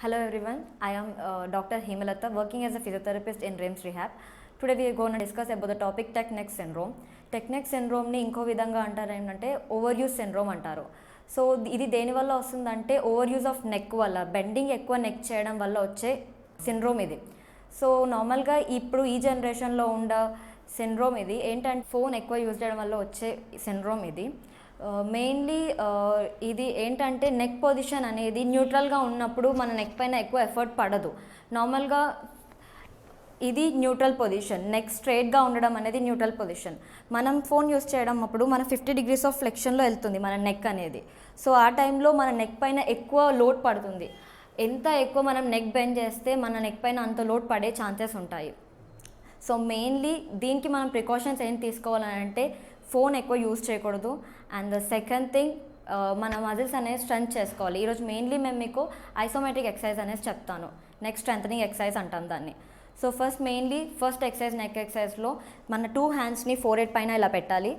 Hello everyone, I am Dr. Hemalata working as a physiotherapist in RIMS Rehab. Today we are going to discuss about the topic neck syndrome. Neck syndrome ni ఇంకో విధంగా అంటారు ఏంటంటే over use syndrome అంటారు. So ఇది దేని వల్ల వస్తుందంటే over use of neck వల్ల బెండింగ్ ఎక్కువ నెక్ చేయడం వల్ల వచ్చే సిండ్రోమ్ ఇది. సో నార్మల్గా ఇప్పుడు ఈ జనరేషన్లో ఉండ సిండ్రోమ్ ఇది ఏంటంటే ఫోన్ ఎక్కువ యూజ్ చేయడం వల్ల వచ్చే సిండ్రోమ్ ఇది. మెయిన్లీ ఇది ఏంటంటే నెక్ పొజిషన్ అనేది న్యూట్రల్గా ఉన్నప్పుడు మన నెక్ పైన ఎక్కువ ఎఫర్ట్ పడదు. నార్మల్గా ఇది న్యూట్రల్ పొజిషన్, నెక్ స్ట్రైట్గా ఉండడం అనేది న్యూట్రల్ పొజిషన్. మనం ఫోన్ యూస్ చేయడం అప్పుడు మన 50 degrees ఆఫ్ ఫ్లెక్షన్లో వెళ్తుంది మన నెక్ అనేది. సో ఆ టైంలో మన నెక్ పైన ఎక్కువ లోడ్ పడుతుంది. ఎంత ఎక్కువ మనం నెక్ బెండ్ చేస్తే మన నెక్ పైన అంత లోడ్ పడే ఛాన్సెస్ ఉంటాయి. సో మెయిన్లీ దీనికి మనం ప్రికాషన్స్ ఏం తీసుకోవాలని అంటే ఫోన్ ఎక్కువ యూజ్ చేయకూడదు. అండ్ ద సెకండ్ థింగ్ మన మజిల్స్ అనేది స్ట్రెంత్ చేసుకోవాలి. ఈరోజు మెయిన్లీ మేము మీకు ఐసోమెట్రిక్ ఎక్సర్సైజ్ అనేది చెప్తాను. నెక్ స్ట్రెంథనింగ్ ఎక్సర్సైజ్ అంటాం దాన్ని. సో ఫస్ట్ ఎక్సర్సైజ్ నెక్ ఎక్సర్సైజ్లో మన 2 handsని ఫోర్హెడ్ పైన ఇలా పెట్టాలి.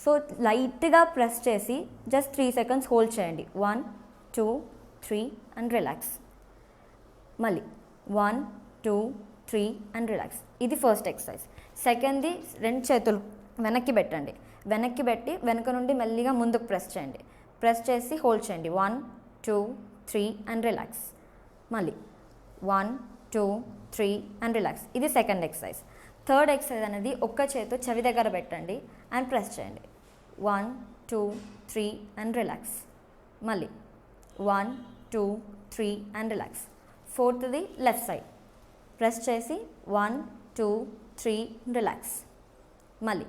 సో లైట్గా ప్రెస్ చేసి జస్ట్ 3 seconds హోల్డ్ చేయండి. 1 2 3 అండ్ రిలాక్స్. మళ్ళీ 1 2 3 అండ్ రిలాక్స్. ఇది ఫస్ట్ ఎక్సర్సైజ్. సెకండ్ది 2 చేతులు వెనక్కి పెట్టండి. వెనక్కి పెట్టి వెనక నుండి మెల్లిగా ముందుకు ప్రెస్ చేయండి. ప్రెస్ చేసి హోల్డ్ చేయండి. 1 2 3 అండ్ రిలాక్స్. మళ్ళీ 1 2 3 అండ్ రిలాక్స్. ఇది సెకండ్ ఎక్సర్సైజ్. థర్డ్ ఎక్సర్సైజ్ అనేది ఒక్క చేతు చెవి దగ్గర పెట్టండి అండ్ ప్రెస్ చేయండి. 1 2 3 అండ్ రిలాక్స్. మళ్ళీ 1 2 3 అండ్ రిలాక్స్. ఫోర్త్ది లెఫ్ట్ సైడ్ ప్రెస్ చేసి 1 2 3 రిలాక్స్. మళ్ళీ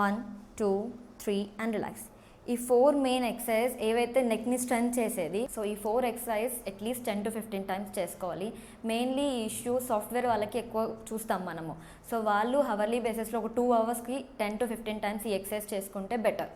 1 2 3 అండ్ రిలాక్స్. ఈ 4 మెయిన్ ఎక్సర్సైజ్ ఏవైతే నెక్ని స్ట్రెంత్ చేసేది. సో ఈ 4 ఎక్సర్సైజ్ అట్లీస్ట్ 10 to 15 times చేసుకోవాలి. మెయిన్లీ ఈ ఇష్యూ సాఫ్ట్వేర్ వాళ్ళకి ఎక్కువ చూస్తాం మనము. సో వాళ్ళు హవర్లీ బేసిస్లో ఒక 2 hours 10 to 15 times ఈ ఎక్సర్సైజ్ చేసుకుంటే బెటర్.